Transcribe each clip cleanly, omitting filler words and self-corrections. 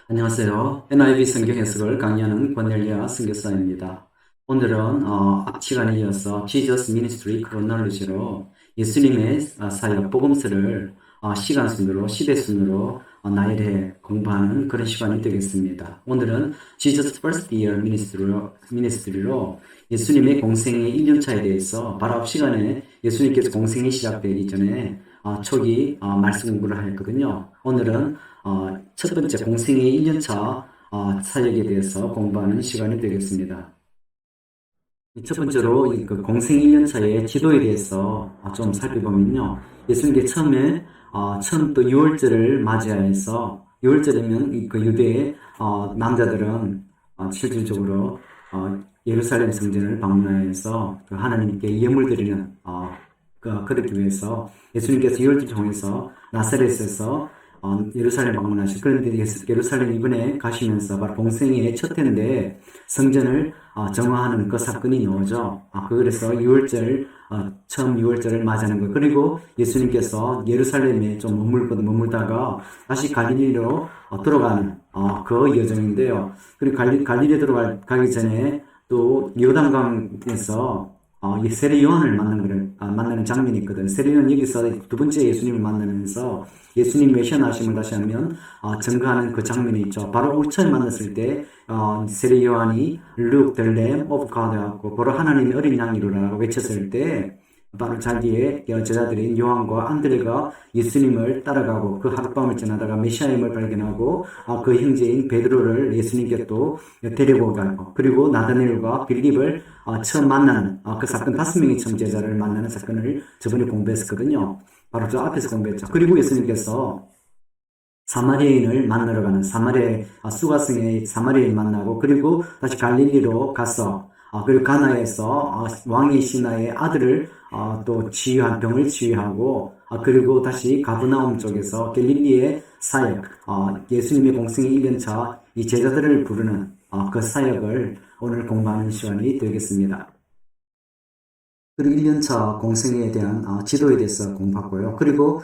안녕하세요. NIV 성경 해석을 강의하는 권열리아 선교사입니다. 오늘은 앞 시간에 이어서 Jesus Ministry Chronology로 예수님의 사역 복음서를 시간 순으로 시대 순으로 나열해 공부하는 그런 시간이 되겠습니다. 오늘은 Jesus First Year Ministry로 예수님의 공생의 1년차에 대해서 바로 앞 시간에 예수님께서 공생이 시작되기 전에 초기 말씀 공부를 했거든요. 오늘은 첫 번째 공생의 1년차 사역에 대해서 공부하는 시간이 되겠습니다. 첫 번째로 그 공생 1년차의 지도에 대해서 좀 살펴보면요. 예수님께 처음 또 유월절을 맞이하여서, 유월절이면 그 유대의 남자들은 실질적으로 예루살렘 성전을 방문하여서 그 하나님께 예물 드리는 그러기 위해서 예수님께서 유월절 통해서 나사렛에서 예루살렘 방문하시고, 그런데 예루살렘 이번에 가시면서 바로 공생의 첫 해인데 성전을 정화하는 그 사건이 나오죠. 그래서 처음 6월절을 맞이하는 거. 그리고 예수님께서 예루살렘에 좀 머물다가 다시 갈릴리로 들어가는 그 여정인데요. 그리고 갈릴리에 들어가기 전에 또 요단강에서 이 세례 요한을 만나는 장면이 있거든. 세례 요한 여기서 두 번째 예수님을 만나면서 예수님 메시아나심을 다시 하면 증거하는 그 장면이 있죠. 바로 처음 만났을 때 세례 요한이 Look, the Lamb of God 하고 바로 하나님의 어린 양이로라고 외쳤을 때 바로 자기의 제자들인 요한과 안드레가 예수님을 따라가고 그 하룻밤을 지나다가 메시아임을 발견하고 그 형제인 베드로를 예수님께 또 데리고 가고, 그리고 나다나엘과 빌립을 처음 만나는 그 사건, 5명의 처음 제자를 만나는 사건을 저번에 공부했었거든요. 바로 저 앞에서 공부했죠. 그리고 예수님께서 사마리아인을 만나러 가는 수가성의 사마리아인 만나고, 그리고 다시 갈릴리로 가서 그리고 가나에서 왕의 신하의 아들을 또 병을 치유하고, 그리고 다시 가브나움 쪽에서 갈릴리의 사역, 예수님의 공생의 1년차 이 제자들을 부르는 그 사역을 오늘 공부하는 시간이 되겠습니다. 그리고 1년차 공생에 대한 지도에 대해서 공부하고요. 그리고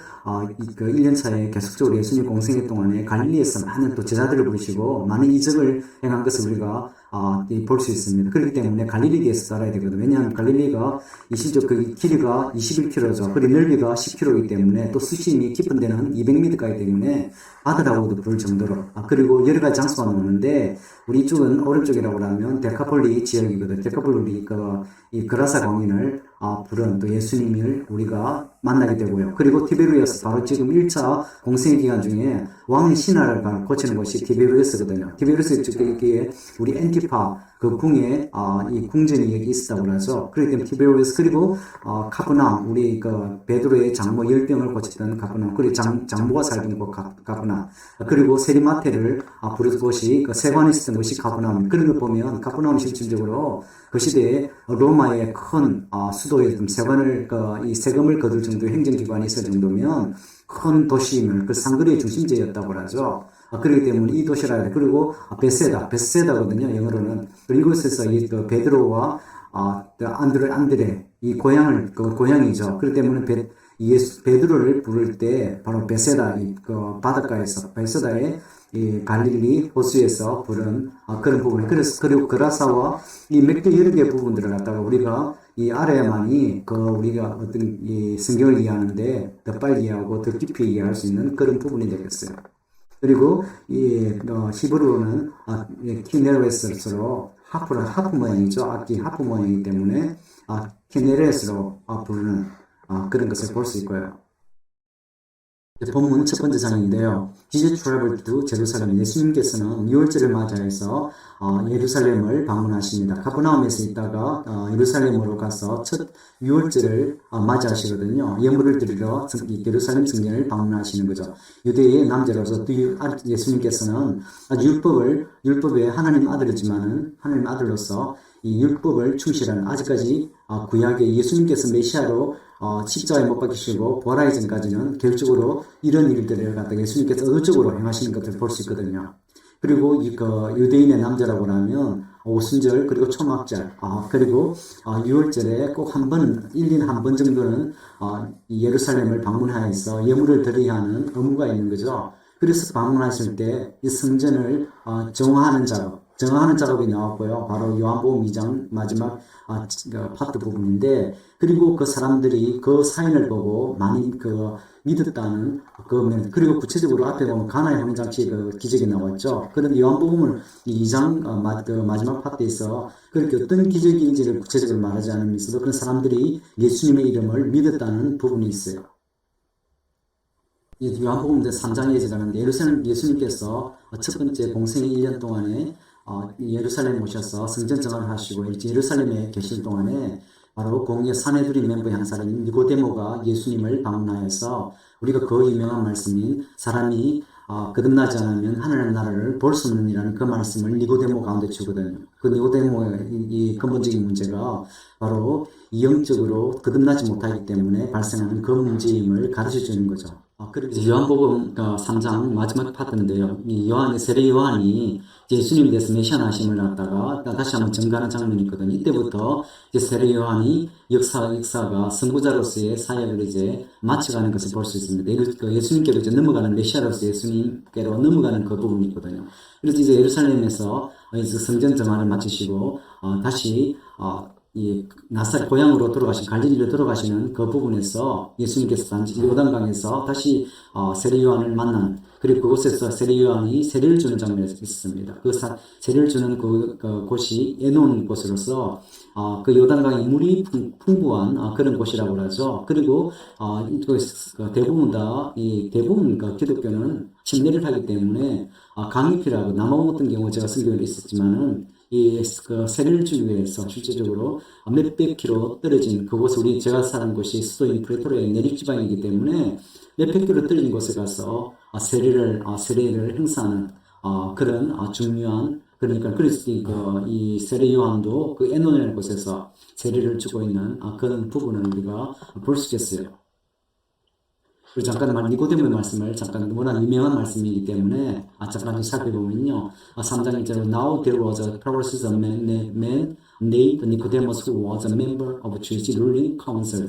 그 1년차에 계속적으로 예수님 공생애 동안에 갈릴리에서 많은 또 제자들을 부르시고 많은 이적을 행한 것을 우리가 볼 수 있습니다. 그렇기 때문에 갈릴리에서 살아야 되거든요. 왜냐하면 갈릴리가 실제 그 길이가 21km죠. 그리고 넓이가 10km이기 때문에 또 수심이 깊은 데는 200m까지 때문에 바다라고도 부를 정도로, 그리고 여러 가지 장소가 나오는데 우리 이쪽은 오른쪽이라고 하면 데카폴리 지역이거든요. 데카폴리 이 그라사 광인을 부른 또 예수님을 우리가 만나게 되고요. 그리고 티베리아스, 바로 지금 1차 공생의 기간 중에 왕의 신하를 고치는 곳이 티베리아스거든요. 티베리아스 쪽에 우리 엔티파 그 궁에 이 궁전이 여기 있었다고 하죠. 그렇기 때문에 티베리아스, 그리고 카프나움, 우리 그 베드로의 장모 열병을 고쳤던 카프나움, 그리고 장모가 살던 곳 카프나움, 그리고 세리마테를 부른 곳이 그 세관에 있었던 곳이 카프나움. 그런 걸 보면 카프나움 실질적으로 그 시대에 로마의 큰 수도에 이 세금을 거둘 정도의 행정기관이 있을 정도면 큰 도시임을, 그 상거리의 중심지였다고 하죠. 그렇기 때문에 이 도시라 해야 돼. 그리고 베세다거든요, 영어로는. 그리고 이곳에서 그 베드로와 안드레, 이 고향이죠. 그렇기 때문에 베드로를 부를 때 바로 베세다, 그 바닷가에서, 베세다의 이 갈릴리 호수에서 부른 그런 부분. 그리고 그라사와 이 몇 개, 여러 개 부분들을 갖다가 우리가 이 아래에만이 우리가 어떤 이 성경을 이해하는데 더 빨리 이해하고 더 깊이 이해할 수 있는 그런 부분이 되겠어요. 그리고 이 히브리어는 키네레스로 하프 모양이죠. 악기 하프 모양이기 때문에 키네레스로 부르는 그런 것을 볼 수 있고요. 본문 첫 번째 장인데요. Jesus traveled to Jerusalem. 예수님께서는 6월절을 맞이해서 예루살렘을 방문하십니다. 가버나움에서 있다가 예루살렘으로 가서 첫 6월절을 맞이하시거든요. 예물을 드리러 예루살렘 성전을 방문하시는 거죠. 유대의 남자로서 예수님께서는 율법의 하나님 아들이지만은 하나님 아들로서 이 율법을 충실한, 아직까지 구약의 예수님께서 메시아로 십자가에 못 박히시고 부활하기 전까지는 결적으로 이런 일들을 갖다가 예수님께서 의적으로 행하시는 것을 볼 수 있거든요. 그리고 유대인의 남자라고 하면 오순절, 그리고 초막절, 그리고 6월절에 꼭 1년에 한 번 정도는 예루살렘을 방문하여서 예물을 드려야 하는 의무가 있는 거죠. 그래서 방문하실 때 이 성전을 정화하는 작업이 나왔고요. 바로 요한복음 2장 마지막 파트 부분인데, 그리고 그 사람들이 그 사인을 보고 많이 믿었다는 그리고 구체적으로 앞에 보면 가나의 황장치 기적이 나왔죠. 그런데 요한복음을 2장 마지막 파트에서 그렇게 어떤 기적인지를 구체적으로 말하지 않으면서도 그런 사람들이 예수님의 이름을 믿었다는 부분이 있어요. 요한복음 3장에 가는데 예수님께서 첫 번째 공생의 1년 동안에 예루살렘 오셔서 성전 정화를 하시고 예루살렘에 계실 동안에 바로 공예 사내들인 멤버의 한 사람인 니고데모가 예수님을 방문하여서 우리가 그 유명한 말씀인 사람이 거듭나지 않으면 하늘의 나라를 볼 수 없느니라는 그 말씀을 니고데모 가운데 주거든요. 그 니고데모의 이 근본적인 문제가 바로 영적으로 거듭나지 못하기 때문에 발생하는 그 문제임을 가르쳐 주는 거죠. 그리고 요한복음 3장 마지막 파트인데요. 이 세례 요한이 예수님에 대해서 메시아나심을 갖다가 다시 한번 증거하는 장면이 있거든요. 이때부터 세례 요한이 역사가 선구자로서의 사역을 이제 마쳐가는 것을 볼 수 있습니다. 예수님께로 이제 넘어가는 메시아로서 예수님께로 넘어가는 그 부분이 있거든요. 그래서 이제 예루살렘에서 성전 정화를 마치시고 다시 이 나사렛 고향으로 돌아가신 갈릴리로 돌아가시는 그 부분에서 예수님께서 단지 요단강에서 다시 세례 요한을 만난, 그리고 그곳에서 세례 요한이 세례를 주는 장면이 있습니다. 세례를 주는 곳이 에논 곳으로서 그 요단강의 물이 풍부한 그런 곳이라고 하죠. 그리고 대부분 기독교는 침례를 하기 때문에 강이 필요하고 남아먹었던 경우 제가 성경에 있었지만은 세례를 주기 위해서 실제적으로 몇백 킬로 떨어진 그곳 제가 사는 곳이 수도인 프레토리아의 내륙 지방이기 때문에 몇백 킬로 떨어진 곳에 가서 세례를 행사하는 그런 중요한, 그러니까 그래서 이 세례 요한도 그 에논이라는 곳에서 세례를 주고 있는 그런 부분을 우리가 볼 수 있겠어요. 그리고 잠깐 니고데모의 말씀을 워낙 유명한 말씀이기 때문에 잠깐 좀 살펴보면요. 3장 1절로 Now there was a prophet man named Nicodemus who was a member of Jewish ruling council.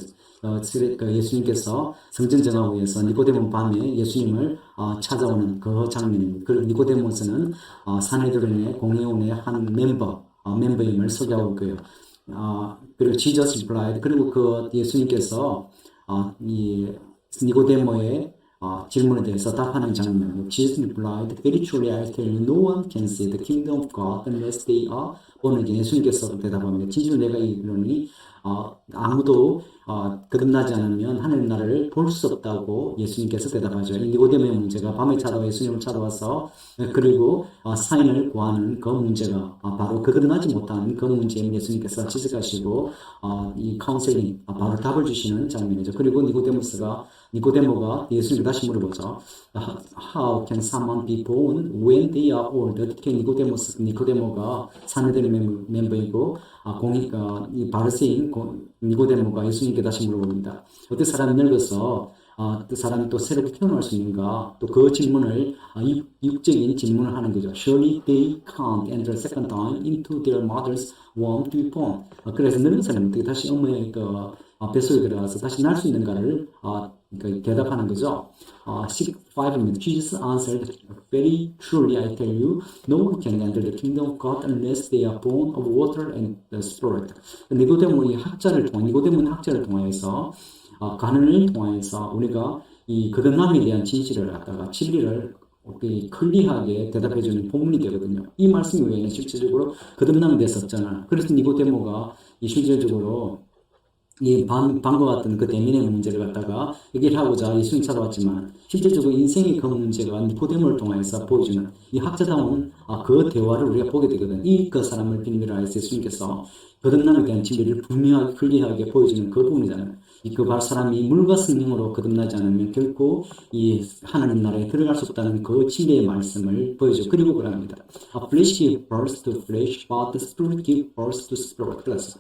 예수님께서 성전 정화후에서 니고데모 밤에 예수님을 찾아오는 그 장면입니다. 그리고 니고데모스는 산헤드린의 공회원의 한 멤버임을 소개하고 있고요. 그리고 Jesus replied, 그리고 예수님께서 니고데모의 질문에 대해서 답하는 장면. Jesus replied, Very truly I tell you, no one can see the kingdom of God unless they are born again. 예수님께서 대답합니다. 진실로 내가 이르노니 아무도 거듭나지 않으면 하늘 나라를 볼 수 없다고 예수님께서 대답하죠. 니고데모의 문제가 밤에 예수님을 찾아와서 그리고 사인을 구하는 그 문제가 바로 거듭나지 못하는 그 문제에 예수님께서 지적하시고 이 카운셀링 바로 답을 주시는 장면이죠. 그리고 니고데모가 예수님께 다시 물어보죠. How can someone be born when they are old? 어떻게 니고데모가 산헤드린 멤버이고 이 바리새인 니고데모가 예수님께 다시 물어봅니다. 어떻게 사람이 늙어서 그 사람이 또 새롭게 태어날 수 있는가? 또 그 질문을 육적인 질문을 하는 거죠. Surely they can't enter a second time into their mother's womb to be born. 그래서 늙은 사람이 어떻게 다시 어머니의 뱃속에 들어가서 다시 날 수 있는가를 대답하는 거죠. 5분 Jesus answered, Very truly I tell you, no one can enter the kingdom of God unless they are born of water and the Spirit. 니고데모는 학자를 통하여서 가능을 통하여서 우리가 이 거듭남에 대한 진리를 클리어하게 대답해주는 본문이 되거든요. 이 말씀 외에는 실질적으로 거듭남에 대해서 없잖아요. 그래서 니고데모가 실질적으로 방과 같은 그 대민의 문제를 갖다가 얘기를 하고자 예수님 찾아왔지만 실제적으로 인생의 그 문제가 니고데모를 통해서 보여주는 이 학자다운 그 대화를 우리가 보게 되거든. 그 사람을 빌미로 하여서 예수님께서 거듭남에 대한 진리를 분명하게 클리어하게 보여주는 그 부분이잖아요. 그 사람이 물과 성령으로 거듭나지 않으면 결코 이 하나님 나라에 들어갈 수 없다는 그 진리의 말씀을 보여줘. 그리고 그럽니다. Flesh gives birth to flesh, but the spirit gives birth to spirit. 그래서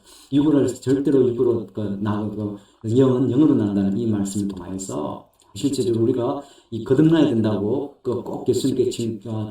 절대로 육으로 나오고 영은 영으로 난다는 이 말씀을 통해서 실제적으로 우리가 이 거듭나야 된다고 꼭 예수님께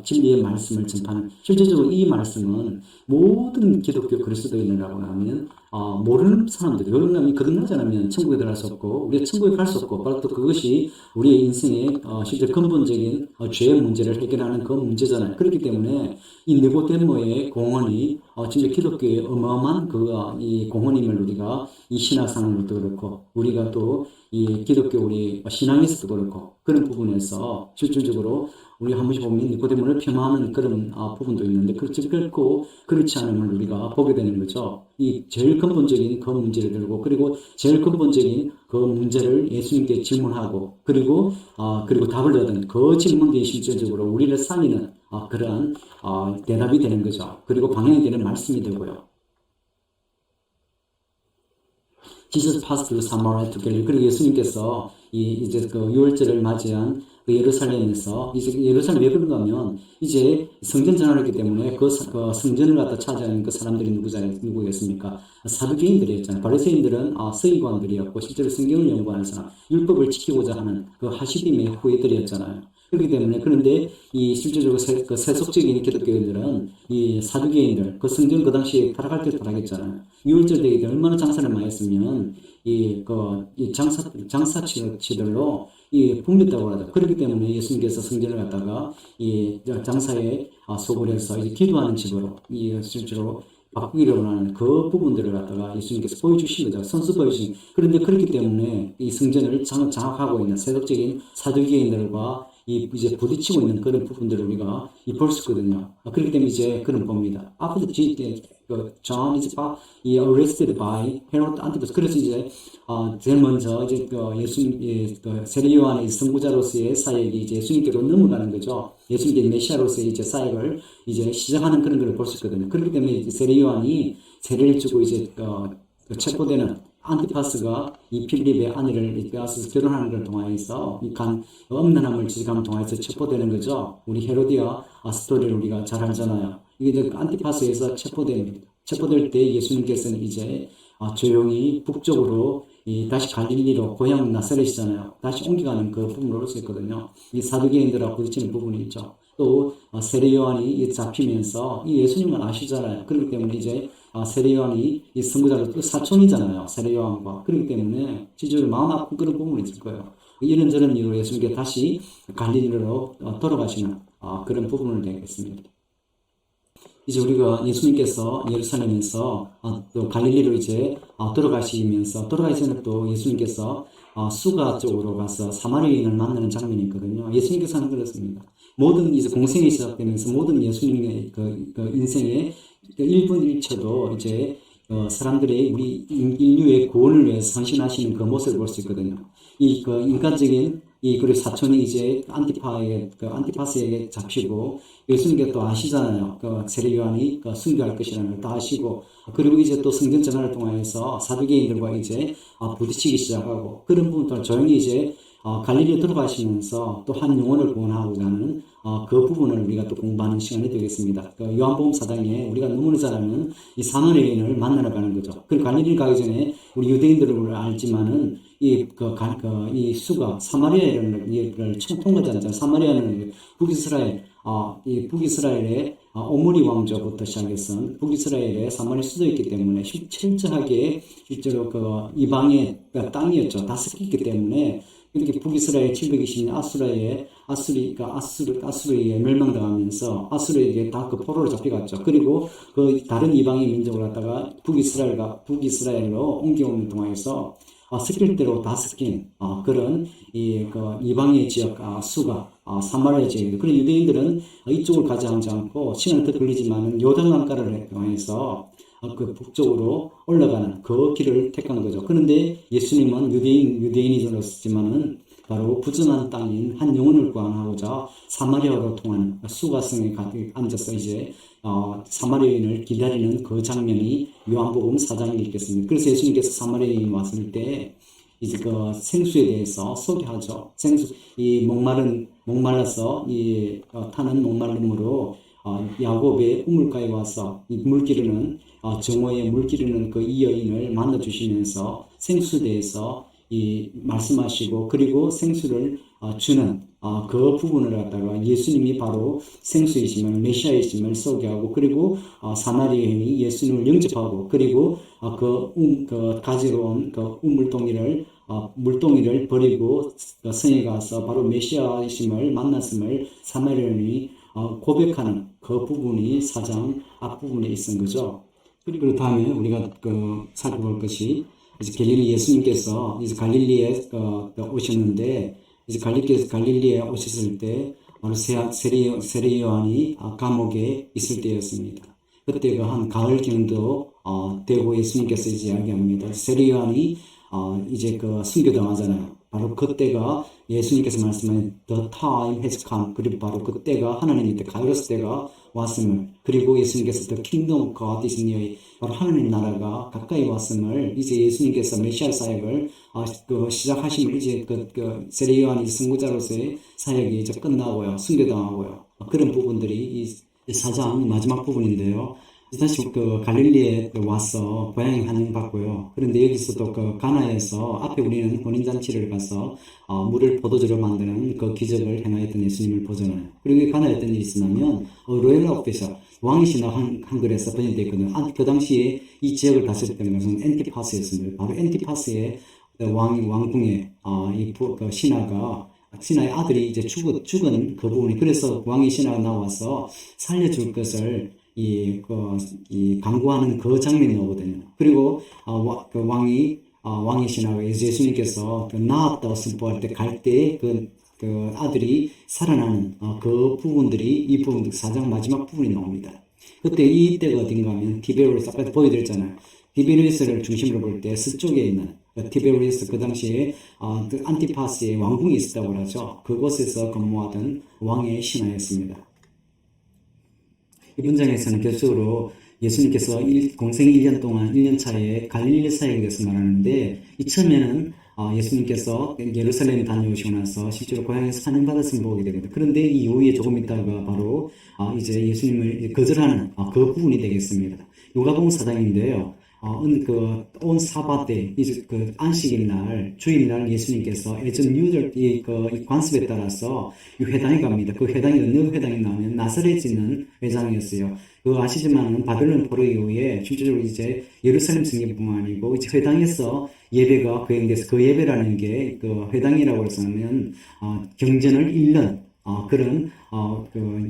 진리의 말씀을 전파하는, 실제적으로 이 말씀은 모든 기독교 그리스도인이라고 하면 모르는 사람들이 영감이 거듭나지 않으면 천국에 들어갈 수 없고 우리가 천국에 갈 수 없고 바로 또 그것이 우리의 인생의 실제 근본적인 죄의 문제를 해결하는 그 문제잖아요. 그렇기 때문에 이 니고데모의 공헌이 진짜 기독교의 어마어마한 이 공헌임을 우리가 이 신학상으로도 그렇고 우리가 또 이 기독교 우리 신앙에서도 그렇고 그런 부분에서 실질적으로 우리 한 번씩 보면 니고데모를 폄하하는 그런 부분도 있는데 결코 그렇지 않음을 우리가 보게 되는 거죠. 이 제일 근본적인 그 문제를 들고 그리고 제일 근본적인 그 문제를 예수님께 질문하고 그리고 답을 얻은 그 질문이 실질적으로 우리를 살리는 그러한 대답이 되는 거죠. 그리고 방향이 되는 말씀이 되고요. Jesus passed through Samaria to Galilee. 그리고 예수님께서 이제 그 유월절을 맞이한 그 예루살렘에서 이제 예루살렘 왜 그런가 하면 이제 성전 전환을 했기 때문에 그 성전을 갖다 차지하는 그 사람들이 누구겠습니까? 사두개인들이었잖아요. 바리새인들은 서기관들이었고 실제로 성경을 연구하는 사람, 율법을 지키고자 하는 그 하시림의 후예들이었잖아요. 그렇기 때문에 그런데 이 실제적으로 세속적인 기독교인들은 이 사두개인들 그 성전 그 당시에 타락할 때 타락했잖아요. 유월절 되기 때 얼마나 장사를 많이 했으면 이 장사치들로 붐볐다고 하죠. 그렇기 때문에 예수님께서 성전을 갖다가 이 장사에 소홀해서 이제 기도하는 집으로 실제로 바꾸기를 원하는 그 부분들을 갖다가 예수님께서 보여주신 거죠. 선수 보여주신. 그런데 그렇기 때문에 이 성전을 장악하고 있는 세속적인 사두개인들과 이제 부딪히고 있는 그런 부분들을 우리가 볼 수 있거든요. 그렇기 때문에 이제 그런 봅니다. After John is arrested by Herod Antipas. 그래서 이제 제일 먼저 이제 예수님 세례 요한의 선구자로서의 사역이 이제 예수님께로 넘어가는 거죠. 예수님께 메시아로서의 이제 사역을 이제 시작하는 그런 걸 볼 수 있거든요. 그렇기 때문에 이제 세례 요한이 세례를 주고 이제 체포되는 안티파스가 이 필립의 아내를 빼앗아서 결혼하는 걸 통하여서 음란함을 지적함을 통해서 체포되는 거죠. 우리 헤로디아 스토리를 우리가 잘 알잖아요. 이게 이제 안티파스에서 체포될 때 예수님께서는 이제 조용히 북쪽으로 다시 갈릴리로 고향 나사렛이잖아요. 다시 옮겨가는 그 부분을 볼 수 있거든요. 이 사두개인들하고 부딪히는 부분이 있죠. 또 세례 요한이 잡히면서 이 예수님은 아시잖아요. 그렇기 때문에 이제 세례 요한이 이 선구자로 또 사촌이잖아요. 세례 요한과. 그렇기 때문에 실제로 마음 아픈 그런 부분이 있을 거예요. 이런저런 이유로 예수님께 다시 갈릴리로 돌아가시는 그런 부분을 되겠습니다. 이제 우리가 예수님께서 예루살렘에서 또 갈릴리로 이제 돌아가시기 전에 또 예수님께서 수가 쪽으로 가서 사마리아인을 만나는 장면이 있거든요. 예수님께서는 그렇습니다. 모든 이제 공생이 시작되면서 모든 예수님의 그 인생의 1분 1초도 이제 사람들의 우리 인류의 구원을 위해서 헌신하시는 그 모습을 볼 수 있거든요. 인간적인 그리고 사촌이 이제 안티파스에게 잡히고 예수님께 또 아시잖아요. 세례 요한이 순교할 것이라는 걸 다 아시고 그리고 이제 또 성전 전환을 통해서 사두개인들과 이제 부딪히기 시작하고 그런 부분들 조용히 이제 갈릴리로 들어가시면서 또 한 영혼을 구원하고자 하는 그 부분을 우리가 또 공부하는 시간이 되겠습니다. 요한복음 4장에 우리가 너무나 잘 아는 이 사마리아인을 만나러 가는 거죠. 그 갈릴리 가기 전에 우리 유대인들을 알지만은 이 수가 사마리아를 통과하지 않잖아요. 사마리아는 북이스라엘의 오므리 왕조부터 시작해서 북이스라엘의 사마리 수도였기 때문에 철저하게 실제로 이방의 땅이었죠. 다 섞였기 때문에 이렇게 북이스라엘 720년 아수르에 멸망당하면서 아수르에게 다 포로로 잡혀갔죠. 그리고 다른 이방의 민족을 갖다가 북이스라엘로 옮겨오는 동안에서 섞일 대로 다 섞인 그런 이방의 지역 수가 사마리아 지역이고 그런 유대인들은 이쪽을 가지 않고 시간이 더 걸리지만은 요단강가를 통해서 그 북쪽으로 올라가는 그 길을 택한 거죠. 그런데 예수님은 유대인이었지만은 바로 부정한 땅인 한 영혼을 구원하고자 사마리아로 통하는 수가성에 앉아서 이제 사마리아인을 기다리는 그 장면이 요한복음 4장에 있겠습니다. 그래서 예수님께서 사마리아인이 왔을 때 이제 생수에 대해서 소개하죠. 목말라서 타는 목마름으로 야곱의 우물가에 와서 물 기르는 정오에 물 기르는 이 여인을 만나 주시면서 생수에 대해서 말씀하시고 그리고 생수를 주는 그 부분을 갖다가 예수님이 바로 생수이심을 메시아이심을 소개하고 그리고 사마리아인이 예수님을 영접하고 그리고 그 가지러 온 그 물동이를 버리고 성에 가서 바로 메시아이심을 만났음을 사마리아인이 고백하는 그 부분이 4장 앞부분에 있은 거죠. 그리고 다음에 우리가 살펴볼 것이 이제 갈릴리 예수님께서 이제 갈릴리에 오셨는데 이제 갈릴리에 오셨을 때 바로 세례 요한이 감옥에 있을 때였습니다. 그때가 한 가을 정도 되고 예수님께서 이제 이야기합니다. 세례 요한이 이제 순교당하잖아요. 바로 그때가 예수님께서 말씀하신 The time has come. 그리고 바로 그때가 하나님의 때 가이로스 때가 왔음을 그리고 예수님께서 The kingdom of God is near. 바로 하나님 나라가 가까이 왔음을 이제 예수님께서 메시아 사역을 시작하시면 이제 세례 요한이 선구자로서의 사역이 이제 끝나고요. 순교당하고요. 그런 부분들이 이 4장 마지막 부분인데요. 다시 갈릴리에 와서 고향에 환영받고요. 그런데 여기서도 가나에서 앞에 우리는 혼인잔치를 가서 물을 포도주로 만드는 그 기적을 행하였던 예수님을 보잖아요. 그리고 이 가나에 어떤 일이 있었냐면 로얄 오피셜 왕이시나 한글에서 번역되어 있거든요. 그 당시에 이 지역을 다스렸던 것은 엔티파스였습니다. 바로 엔티파스의 왕궁의 신하의 아들이 이제 죽은 그 부분이 그래서 왕의 신하가 나와서 살려줄 것을 이 강구하는 그 장면이 나오거든요. 그리고 왕의 신하가 예수님께서 나았다고 선포할 때 갈 때 그 아들이 살아나는 그 부분들이 이 부분 4장 마지막 부분이 나옵니다. 그때 이때가 어딘가 하면 티베리우스 아까 보여드렸잖아요. 티베리우스를 중심으로 볼 때 서쪽에 있는 티베리우스 그 당시에 안티파스의 왕궁이 있었다고 하죠. 그곳에서 근무하던 왕의 신하였습니다. 이 문장에서는 결정적으로 예수님께서 공생 1년 동안 1년 차에 갈릴리 사역에 대해서 말하는데 이 처음에는 예수님께서 예루살렘에 다녀오시고 나서 실제로 고향에서 환영받았음을 보게 되거든요. 그런데 이 이후에 조금 있다가 바로 이제 예수님을 거절하는 그 부분이 되겠습니다. 요가복음 4장인데요. 온 사바 때, 이제 안식일 날, 주일날 예수님께서 예전 유들, 이 관습에 따라서 이 회당에 갑니다. 그 회당이 어느 회당에 나오면 나사렛에 있는 회당이었어요. 아시지만은 바벨론 포로 이후에 실제적으로 이제 예루살렘 승리뿐만 아니고 이제 회당에서 예배가 거행돼서 그 예배라는 게 회당이라고 해서는 경전을 읽는 그런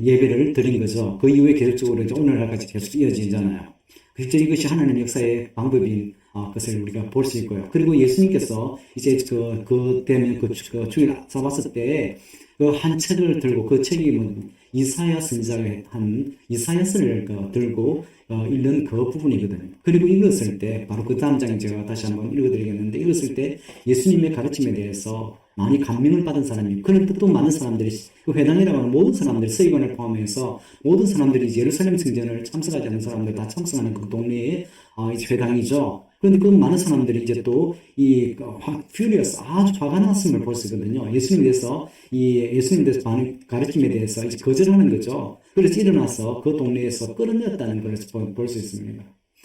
예배를 드린 거죠. 그 이후에 계속적으로 이제 오늘날까지 계속 이어지잖아요. 실제 이것이 하나님의 역사의 방법인 것을 우리가 볼 수 있고요. 그리고 예수님께서 이제 되면 주일 사바스 때 한 책을 들고 그 책이 이사야 선지자가 한 이사야서를 들고 읽는 그 부분이거든요. 그리고 읽었을 때 바로 그 다음 장에 제가 다시 한번 읽어드리겠는데 읽었을 때 예수님의 가르침에 대해서 많이 감명을 받은 사람이 그런데 또 많은 사람들이 그 회당이라고 하는 모든 사람들이 서기관을 포함해서 모든 사람들이 예루살렘 성전을 참석하지 않는 사람들 다 참석하는 그 동네의 회당이죠. 그런데 그 많은 사람들이 이제 또 furious 아주 화가 났음을 볼 수 있거든요. 예수님에 대해서 가르침에 대해서 이제 거절하는 거죠. 그래서 일어나서 그 동네에서 끌어내었다는 걸 볼 수 있습니다.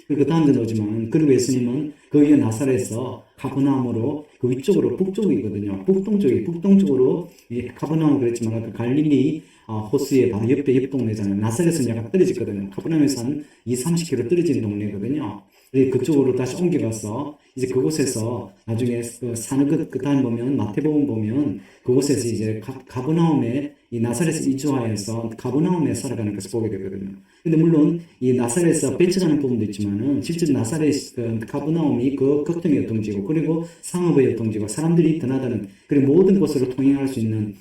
그 다음 절 오지만 그리고 예수님은 그 위에 나사렛에서 가버나움으로 그 위쪽으로 북쪽이거든요. 북동쪽으로 가버나움 그랬지만 그 갈릴리 호수의 바로 옆 동네잖아요. 나사렛은 약간 떨어졌거든요. 가버나움에서 한 30km 떨어진 동네거든요. 그쪽으로 다시 옮겨가서 이제 그곳에서 나중에 사는 그 다음 보면 마태복음 보면 그곳에서 이제 가버나움에 이 나사렛에 이주하여서 가버나움에 살아가는 것을 보게 되거든요. 근데 물론 이 나사렛에서 배척하는 부분도 있지만은 실제 나사렛 가버나움이 그 교통의 요통지고 그리고 상업의 요통지고 사람들이 드나드는 그리고 모든 곳으로 통행할 수 있는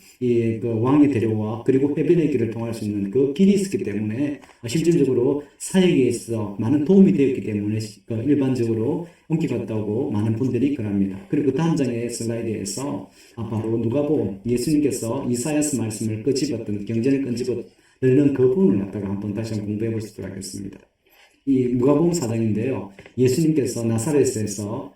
왕의 대로와 그리고 해변의 길을 통할 수 있는 그 길이 있었기 때문에 실질적으로 사역에 있어 많은 도움이 되었기 때문에 일반적으로 옮겨갔다고 많은 분들이 그럽니다. 그리고 그 다음 장의 슬라이드에서 바로 누가복음 예수님께서 이사야서 말씀을 끄집었던 경전을 끄집어넣는 그 부분을 갖다가 한번 다시 한번 공부해 보시도록 하겠습니다. 이 누가복음 4장인데요. 예수님께서 나사렛에서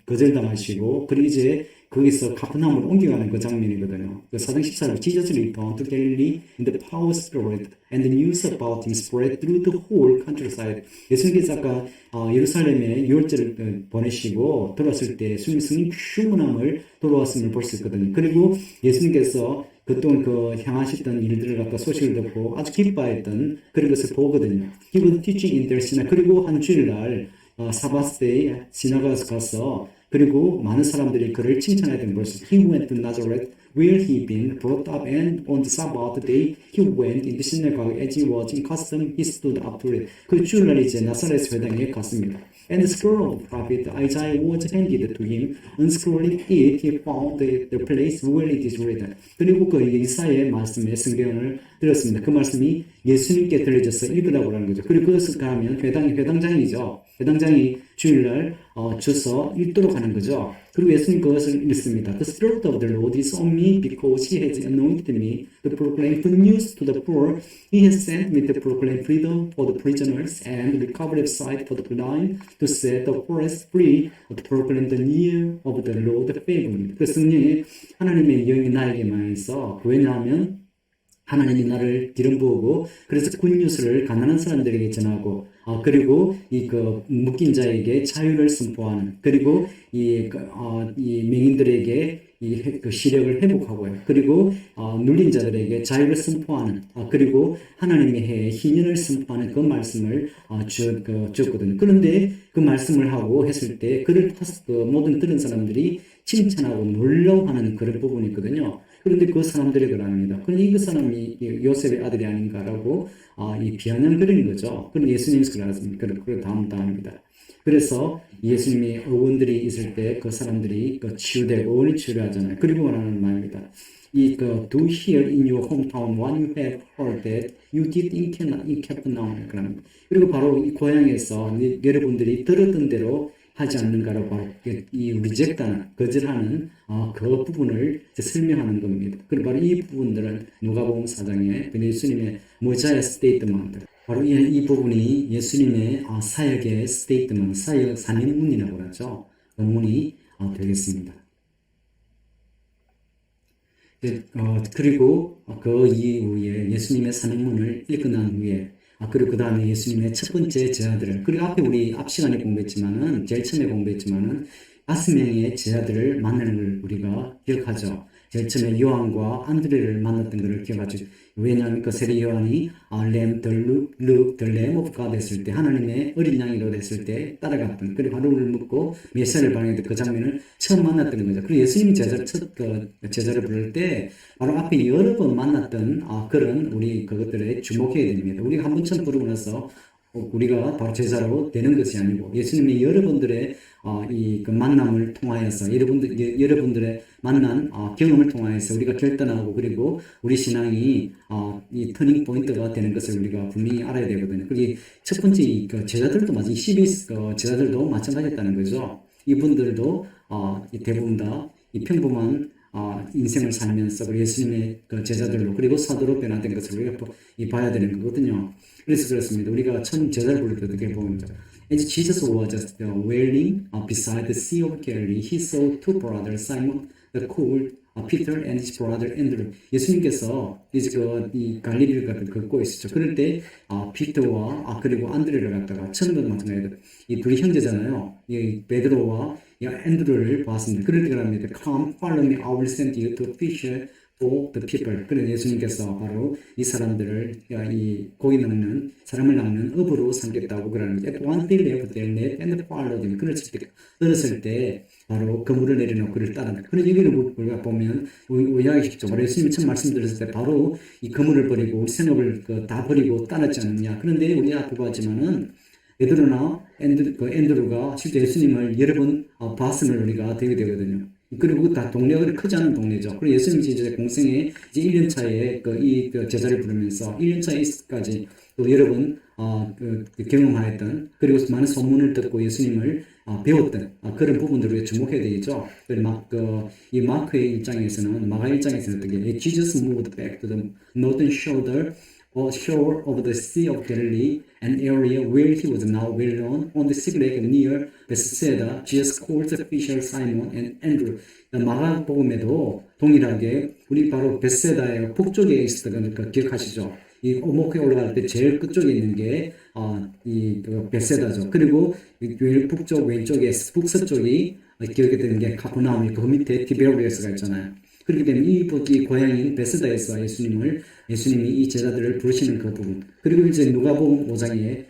거절당하시고 그리고 이제 거기서 카프나움으로 옮겨가는 그 장면이거든요. 그 사장 14절 Jesus returned to Galilee in the power of Spirit and the news about him spread through the whole countryside. 예수님께서 아까 예루살렘에 유월절을 보내시고 돌아왔을 때 승리 충만함을 돌아왔음을 볼 수 있거든요. 그리고 예수님께서 그동안 향하셨던 일들을 갖다 소식을 듣고 아주 기뻐했던 그런 것을 보거든요. He was teaching in their synagogue. 그리고 한 주일날 사바스 때에 시나고에 가서 그리고 많은 사람들이 그를 칭찬했던 것을 He went to Nazareth where he been brought up and on the Sabbath day he went in the synagogue as he was in custom he stood up to read. 그 주일날 이제 나사렛 회당에 갔습니다. And the scroll of the prophet Isaiah was handed to him. Unscrolling it, he found the place where it is written. 그리고 그 이사야의 말씀에 성경을 들었습니다. 그 말씀이 예수님께 들려져서 읽으라고 하는 거죠. 그리고 그것을 가면 회당장이죠. 회당장이 주일날 주서 읽도록 하는 거죠. 그리고 예수님 그것을 읽습니다. The Spirit of the Lord is on me because He has anointed me to proclaim good news to the poor. He has sent me to proclaim freedom for the prisoners and recovery of sight for the blind, to set the oppressed free, to proclaim the year of the Lord favorable. 그 성령이 하나님의 영이 나에게 임하여서 왜냐하면 하나님이 나를 기름 부으고 그래서 굿뉴스를 가난한 사람들에게 전하고 그리고 묶인 자에게 자유를 선포하는 그리고 이 맹인들에게 그 시력을 회복하고요. 그리고 눌린 자들에게 자유를 선포하는 그리고 하나님의 해에 희년을 선포하는 그 말씀을 주었거든요. 그런데 그 말씀을 하고 했을 때 그를 모든 들은 사람들이 칭찬하고 놀라워하는 그런 부분이 있거든요. 그런데 그 사람들이 그럽니다. 그런데 그 사람이 요셉의 아들이 아닌가라고 이 비아냥거리는 거죠. 그럼 예수님께서 그러셨습니다. 그리고 다음입니다. 그래서 예수님의 어원들이 있을 때 그 사람들이 치유되고 어원이 치유하잖아요. 그리고 말하는 말입니다. do here in your hometown what you have heard that you did in Capernaum. 그리고 바로 이 고향에서 여러분들이 들었던 대로 하지 않는가로 바로 이 리젝트하는 거절하는 그 부분을 설명하는 겁니다. 그리고 바로 이 부분들은 누가복음 4장의 예수님의 모자의 스테이트먼트 바로 이 부분이 예수님의 사역의 스테이트먼트 사역 산행문이라고 하죠. 본문이 되겠습니다. 그리고 그 이후에 예수님의 산행문을 읽고 난 후에 그리고 그 다음에 예수님의 첫 번째 제자들을 그리고 앞 시간에 공부했지만은 제일 처음에 공부했지만은 5명의 제자들을 만나는 걸 우리가 기억하죠. 제일 처음에 요한과 안드레를 만났던 것을 기억하죠. 왜냐하면 그 세례 요한이 the Lamb of God 했을 때 하나님의 어린 양이로 됐을 때 따라갔던 그리고 하루를 묻고 메시아를 발견했던 그 장면을 처음 만났던 거죠. 그리고 예수님이 제자를 부를 때 바로 앞에 여러 번 만났던 그런 우리 그것들에 주목해야 됩니다. 우리가 한 번 처음 부르고 나서 우리가 바로 제자로 되는 것이 아니고 예수님의 여러분들의 그 만남을 통하여서 여러분들의 만난 경험을 통하여서 우리가 결단하고 그리고 우리 신앙이 이 터닝 포인트가 되는 것을 우리가 분명히 알아야 되거든요. 그리고 첫 번째 제자들도 마찬가지 12 제자들도 마찬가지였다는 거죠. 이분들도 대부분 다 이 평범한 인생을 살면서 예수님의 제자들로 그리고 사도로 변화된 것을 우리가 봐야 되는 거거든요. 그래서 그렇습니다. 우리가 처음 제자를 부를 때 어떻게 보면 As Jesus was just wailing beside the Sea of Galilee, he saw two brothers, Simon the called Peter and his brother Andrew. 예수님께서 이제 이 갈릴리를 걷고 있었죠. 그럴 때 피터와 그리고 안드레를 갖다가 처음부터 마찬가지로 이 둘이 형제잖아요. 이 베드로와 앤드루를 봤습니다. 그럴 때 그럽니다. Come, follow me. I will send you to fish for the people. 그래서 예수님께서 바로 이 사람들을 이 고기 낚는 사람을 낚는 업으로 삼겠다고 그러는 거죠. At one day left their net and followed him. 그랬을 때 바로 그물을 내려놓고 그를 따릅니다. 그런 얘기를 우리가 보면 이해하기 쉽죠. 바로 예수님이 처음 말씀드렸을 때 바로 이 그물을 버리고 우리 생업을 다 버리고 따랐지 않느냐. 그런데 우리 앞에 보았지만은 베드로나 앤드루가 실제 예수님을 여러 번 봤음을 우리가 되게 되거든요. 그리고 다 동네가 크지 않은 동네죠. 그리고 예수님이 이제 공생에 이제 1년 차에 이 제자를 부르면서 1년 차에까지 또 여러 번 경험하였던 그리고 많은 소문을 듣고 예수님을 배웠던 그런 부분들을 주목해야 되겠죠. 이 마크의 입장에서는 마가 입장에서는 어떻게 Jesus moved back to the northern shoulder shore of the Sea of Galilee, an area where he was now well known. On the sea lake near Bethsaida, Jesus called the fisher Simon and Andrew. 마가복음에도 동일하게 우리 바로 베세다의 북쪽에 있었던 거 기억하시죠? 이 오목에 올라갈 때 제일 끝쪽에 있는 게 베세다죠. 그리고 북쪽 왼쪽에 북서쪽이 기억이 되는 게 카퍼나움이 그 밑에 티베리아스가 있잖아요. 그렇기 때문에 이 고향인 베세다에서 예수님이 이 제자들을 부르시는 그 부분. 그리고 이제 누가복음 5장에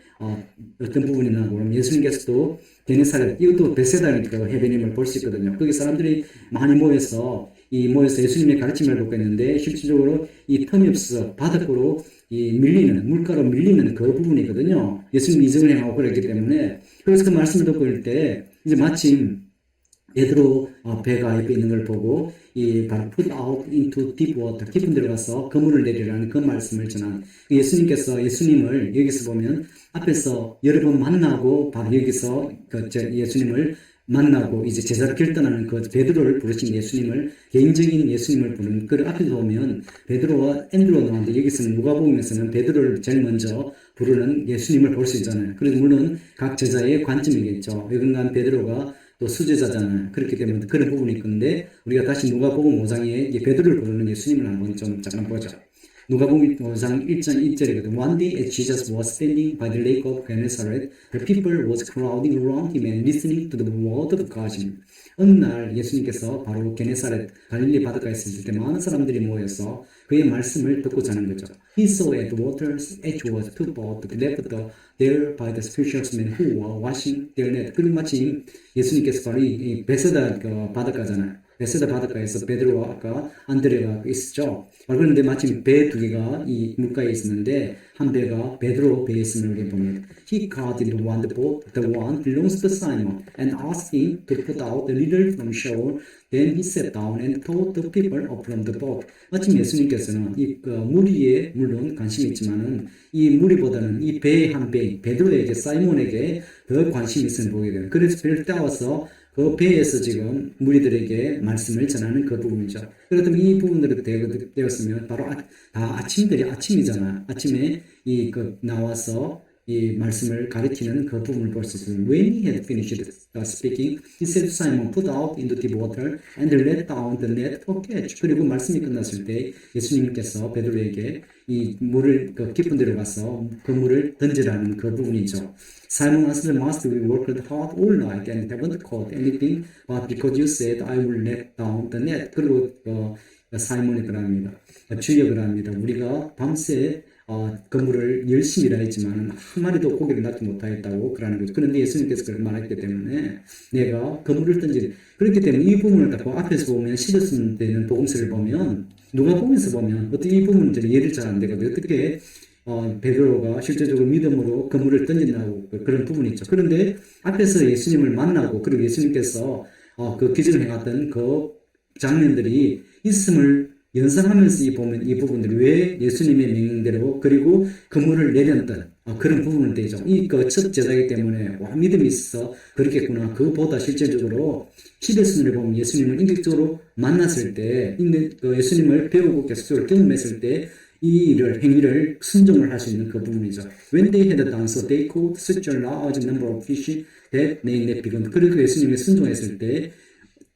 어떤 부분이 나오고 그러면 예수님께서도 게네사렛, 이것도 베세다니까 해변임을 볼 수 있거든요. 거기 사람들이 많이 모여서 예수님의 가르침을 듣고 있는데 실질적으로 이 텀이 없어서 바닥으로 물가로 밀리는 그 부분이거든요. 예수님 이적을 행하고 그랬기 때문에. 그래서 그 말씀을 듣고 있을 때 이제 마침 베드로 배가 옆에 있는 걸 보고 바로 put out into deep water, 깊은 데로 가서 그물을 내리라는 그 말씀을 전한 예수님께서 예수님을 여기서 보면 앞에서 여러 번 만나고 바로 여기서 예수님을 만나고 이제 제자를 결단하는 그 베드로를 부르신 예수님을 개인적인 예수님을 부르는 그 앞에서 보면 베드로와 앤드로가 나오는데 여기서는 누가복음에서는 베드로를 제일 먼저 부르는 예수님을 볼 수 있잖아요. 그래서 물론 각 제자의 관점이겠죠. 여건간 베드로가 또 수제자잖아요. 그렇기 때문에 그런 부분이 있는데 우리가 다시 누가복음 5장에 베드로를 부르는 예수님을 한번 좀 잠깐 보죠. 누가복음 5장 1장 1절이거든. One day as Jesus was standing by the lake of Gennesaret, the people was crowding around him and listening to the word of God. 어느 날 예수님께서 바로 게네사렛 갈릴리 바닷가에 있을 때 많은 사람들이 모여서 그의 말씀을 듣고자 하는 거죠. He saw at the water's edge was two boats left there by the fishermen who were washing their net. 그리고 마침 예수님께서 바로 이 베세다 바닷가잖아요. 베세다 바닷가에서 베드로와 아까 안드레가 있었죠. 그런데 마침 배 두 개가 이 물가에 있었는데 한 배가 베드로 배에 있음을 우리 봅니다. He caught in the one boat, the one belongs to Simon, and asked him to put out a little from shore. Then he sat down and taught the people from the boat. 마침 예수님께서는 이 무리에 물론 관심이 있지만은 이 무리보다는 이 배의 한 배, 베드로에게 사이몬에게 더 관심이 있음을 보게 돼요. 그래서 배를 따와서 그 배에서 지금 무리들에게 말씀을 전하는 그 부분이죠. 그렇다면 이 부분으로 되었으면 바로 아침이잖아요. 아침에 나와서 이 말씀을 가르치는 그 부분을 볼 수 있습니다. When he had finished speaking, he said to Simon, put out into the water and let down the net for catch. 그리고 말씀이 끝났을 때 예수님께서 베드로에게 이 물을 깊은 데로 가서 그 물을 던지라는 그 부분이죠. Simon answered, Master, we worked hard all night and haven't caught anything, but because you said, I will let down the net. 그리고 사이몬이 그럽니다. 주여 그럽니다. 우리가 밤새 그물을 열심히 일하 했지만 한 마리도 고기를 낳지 못하였다고 그러는 거죠. 그런데 예수님께서 그렇게 말했기 때문에 내가 그물을 그렇기 때문에 이 부분을 갖고 앞에서 보면 실었으면 되는 복음서를 보면 누가복음에서 보면 어떻게 이 부분은 이해를 잘 안 되거든요. 어떻게 베드로가 실제적으로 믿음으로 그물을 던진다고 그런 부분이 있죠. 그런데 앞에서 예수님을 만나고 그리고 예수님께서 그 기적을 행했던 그 장면들이 있음을 연상하면서 이 부분들이 왜 예수님의 명령대로 그리고 그물을 내렸던 그런 부분은 되죠. 첫 제자이기 때문에 믿음이 있어서 그렇겠구나. 그것보다 실제적으로 시대순을 보면 예수님을 인격적으로 만났을 때 예수님을 배우고 계속적으로 경험했을 때 이 행위를 순종을 할 수 있는 그 부분이죠. When they had done so, they caught such a large number of fish that they net began. 그리고 예수님이 순종했을 때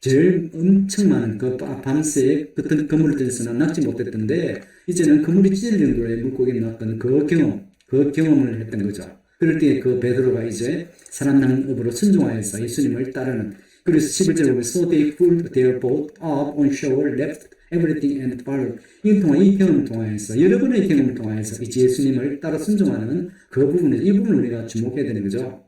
제일 엄청 많은 밤새 그물을 던져서는 낚지 못했던데 이제는 그물이 찢어질 정도의 물고기를 낚은 그 경험을 했던 거죠. 그럴 때 그 베드로가 이제 사람 낚는 업으로 순종하여서 예수님을 따르는. 그래서 11절에 보면 So they pulled their boat up on shore, left everything and followed. 이 경험을 통하여서 여러 번의 경험을 통하여서 이제 예수님을 따라 순종하는 그 부분을 이 부분을 우리가 주목해야 되는 거죠.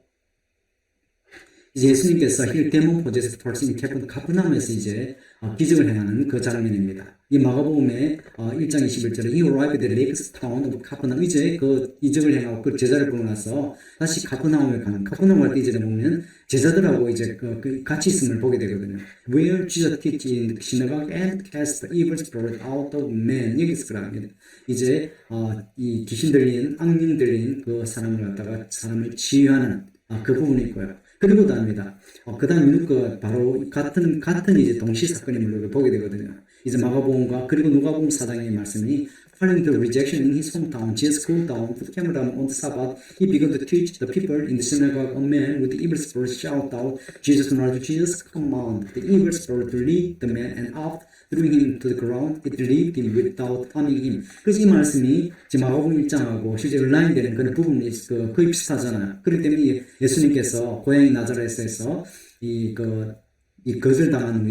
이제 예수님께서 힐 데몬 포제스 펄슨 카프나움에서 이제 기적을 행하는 그 장면입니다. 이 마가복음의 1장 21절에 He arrived at the lake town of 카프나움. 이제 그 이적을 행하고 그 제자를 보고 나서 다시 카프나움에 가는. 카프나움 갈 때 이제 보면 제자들하고 이제 같이 있음을 보게 되거든요. Where Jesus teach in the synagogue and cast the evil spirit out of men. 여기서 그럽니다. 이제 이 귀신 들린 악령 들린 그 사람을 갖다가 사람을 치유하는 그 부분이 있고요. 그리고 답니다. 그 다음 바로 같은 이제 동시 사건임을 보게 되거든요. 이제 마가복음과 그리고 누가복음 4장의 말씀이 Following the rejection in his hometown, Jesus called down, put camel down on the Sabbath. He began to teach the people in the synagogue. A man with the evil spirit shouted out, Jesus, Jesus, command the evil spirit to leave the man, and after throwing him to the ground, it relieved him without harming him. 그래서 이 말씀이 지금 마가복음 1장하고 실제 온라인되는 그런 부분이 거의 비슷하잖아요. 그렇기 때문에 예수님께서 고향인 나자렛에서 이 거절당한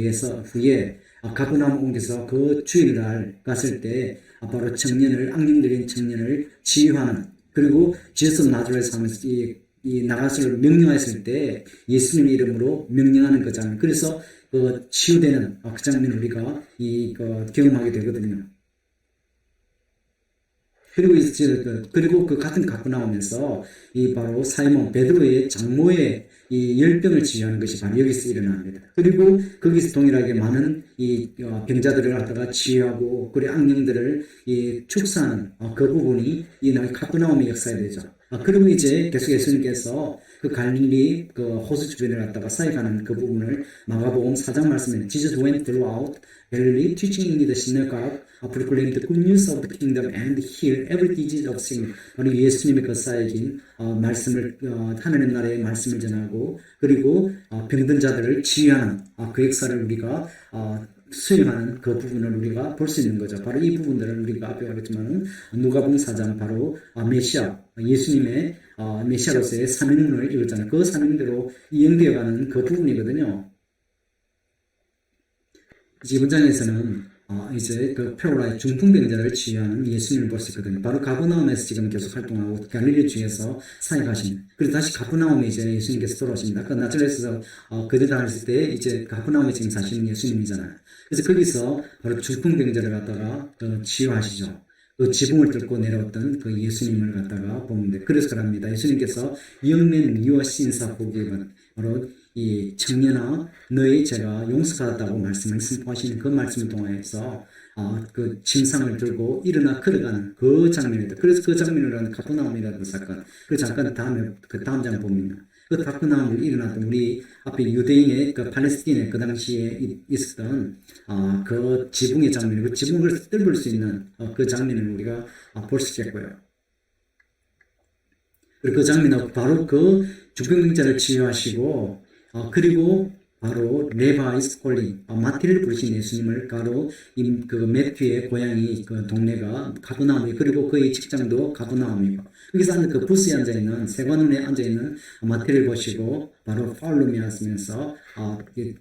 후에 가버나움 옮겨서 그 주일날 갔을 때 바로 악령들인 청년을 치유하는, 그리고 지에서 나자렛 하면서 이 나가서를 명령했을 때 예수님의 이름으로 명령하는 그 장면, 그래서 치유되는 그 장면을 우리가 경험하게 되거든요. 그리고 그 같은 가버나움에서 바로 사이몬 베드로의 장모의 이 열병을 치유하는 것이 바로 여기서 일어납니다. 그리고 거기서 동일하게 많은 병자들을 갖다가 치유하고, 그리고 악령들을 축사하는 그 부분이 이 가버나움의 역사에 되죠. 그리고 이제 계속 예수님께서 그 갈릴리 호수 주변을 갖다가 사역하는 그 부분을 마가복음 4장 말씀에 Jesus went throughout Galilee, teaching in the synagogue, proclaimed the good news of the kingdom and healed every disease of sin. 바로 예수님의 그 사역인 말씀을 하나님 나라의 말씀을 전하고, 그리고 병든 자들을 치유하는 그 역사를 우리가 수행하는 그 부분을 우리가 볼 수 있는 거죠. 바로 이 부분들을 우리가 앞에 알았지만은 누가복음 4장 바로 메시아 예수님의 메시아로서의 사명을 읽었잖아요. 그 사명대로 이행되어가는 그 부분이거든요. 이번 장에서는 이제 그 패러라이즈 중풍병자를 치유하는 예수님을 볼 수 있거든요. 바로 가버나움에서 지금 계속 활동하고 갈릴리 주에서 사역하신. 그리고 다시 가버나움에 이제 예수님께서 돌아오십니다. 그 나자렛에서 그들 다녔을 때 이제 가버나움에 지금 사시는 예수님이잖아요. 그래서 거기서 바로 중풍병자를 갖다가 치유하시죠. 그 지붕을 뚫고 내려왔던 그 예수님을 갖다가 보는데, 그래서 그럽니다. 예수님께서 Young man, your sins are forgiven. 바로 이 청년아, 너의 죄가 용서받았다고 말씀을 선포하시는 그 말씀을 통해서 그 침상을 들고 일어나 걸어가는 그 장면이다. 그래서 그 장면을 하는 가버나움이라는 사건, 그 잠깐 다음 장 보면 그 가버나움을 일어났던 우리 앞에 유대인의 그 팔레스틴의 그 당시에 있었던 그 지붕의 장면이고, 지붕을 뚫을 수 있는 그 장면을 우리가 볼 수 있겠고요. 그리고 그 장면하고 바로 그 중풍병자를 치유하시고, 그리고 바로 레바이스 콜링, 마태를 부르신 예수님을 바로 그 매튜의 고향이 그 동네가 가버나움이고, 그리고 그의 직장도 가버나움이고, 여기서 앉은 그 부스에 앉아있는 세관원에 앉아있는 마태를 보시고 바로 파울룸이 하시면서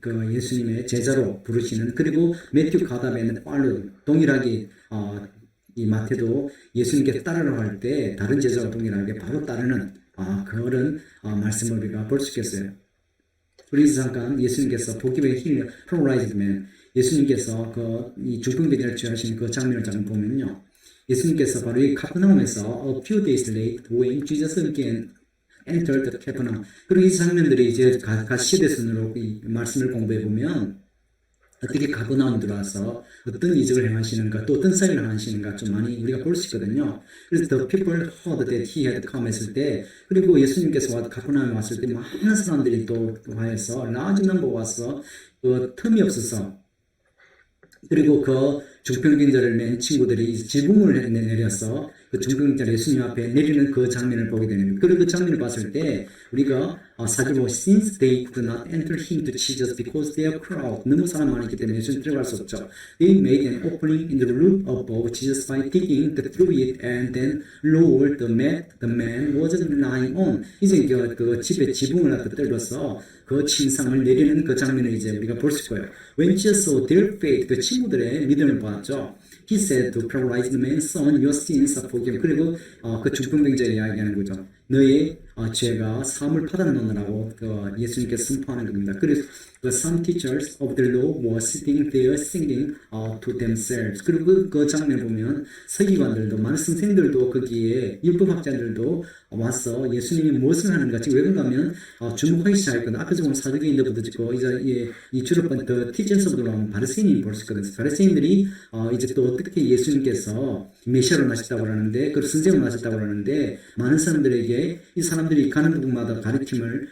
그 예수님의 제자로 부르시는, 그리고 매튜 가답에는 파울룸 동일하게 이 마태도 예수님께 따르러 할 때 다른 제자와 동일하게 바로 따르는 그런 말씀을 우리가 볼 수 있겠어요. 우리 잠깐 예수님께서 복음의 힐 프로라이즈맨, 예수님께서 이 중풍병자를 치유하신 그 장면을 잠깐 보면요, 예수님께서 바로 이 가버나움에서 a few days late when Jesus again entered the Capernaum. 그리고 이 장면들이 이제 시대순으로 이 말씀을 공부해 보면 어떻게 가버나움 들어와서 어떤 이적을 행하시는가, 또 어떤 사역을 하시는가 좀 많이 우리가 볼 수 있거든요. 그래서 the people heard that he had come 했을 때, 그리고 예수님께서 가버나움에 왔을 때 많은 사람들이 또 와서 large number 와서 틈이 없어서, 그리고 그 중풍병자를 맨 친구들이 지붕을 내려서 그 중풍병자를 예수님 앞에 내리는 그 장면을 보게 됩니다. 그리고 그 장면을 봤을 때 우리가 사실로 since they could not enter him to Jesus because their crowd, 너무 사람 많았기 때문에 예수님 들어갈 수 없죠. They made an opening in the roof above Jesus by digging through it and then lowered the mat the man was lying on. 이제 그 집의 지붕을 갖다 뚫어서 그 침상을 내리는 그 장면을 이제 우리가 볼 수 있고요. When Jesus saw their faith, 그 친구들의 믿음을 봤죠. He said to paralyzed man, son, your sins are forgiven. 그리고 그 중풍병자를 이야기하는 거죠. 너의 죄가 사함을 받았느라고 예수님께서 선포하는 겁니다. 그래서 some teachers of the law were sitting there singing to themselves. 그리고 그 장면을 보면 서기관들도, 많은 선생들도 거기에 율법학자들도 와서 예수님이 무엇을 하는가, 지금 왜 그런가면 주목하기 시작했거든. 앞에서 보면 사두개인들부터 짓고 이제 이 주로 더 티전서부터 보면 바리새인이 볼 수 있거든요. 바리새인들이 이제 또 어떻게 예수님께서 메시아로 나셨다고 하는데, 그 선생으로 나셨다고 하는데, 많은 사람들에게 이 사람들이 가는 부분마다 가르침을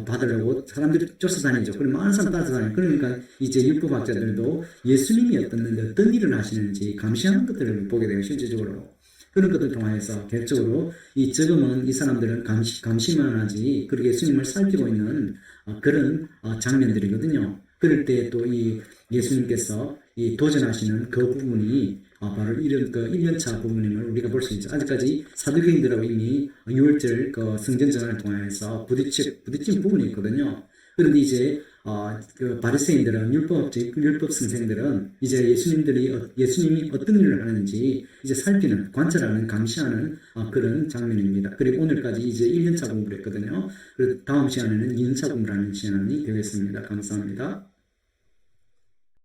받으려고 사람들이 쫓아다니죠. 그리고 많은 사람 따라다니죠. 그러니까 이제 율법학자들도 예수님이 어떤 일을 하시는지 감시하는 것들을 보게 돼요, 실질적으로. 그런 것들 통해서 결정적으로 지금은 이 사람들은 감시만 하지, 그리고 예수님을 살피고 있는 그런 장면들이거든요. 그럴 때 또 이 예수님께서 이 도전하시는 그 부분이 바로 이런 그 1년차 부분임을 우리가 볼 수 있죠. 아직까지 사두개인들하고 이미 6월절 그 성전 전환을 통해서 부딪힌 부분이 있거든요. 그런데 이제 그 바리새인들은 율법 선생들은 이제 예수님이 어떤 일을 하는지 이제 살피는, 관찰하는, 감시하는 그런 장면입니다. 그리고 오늘까지 이제 1년차 공부를 했거든요. 그리고 다음 시간에는 2년차 공부를 하는 시간이 되겠습니다. 감사합니다.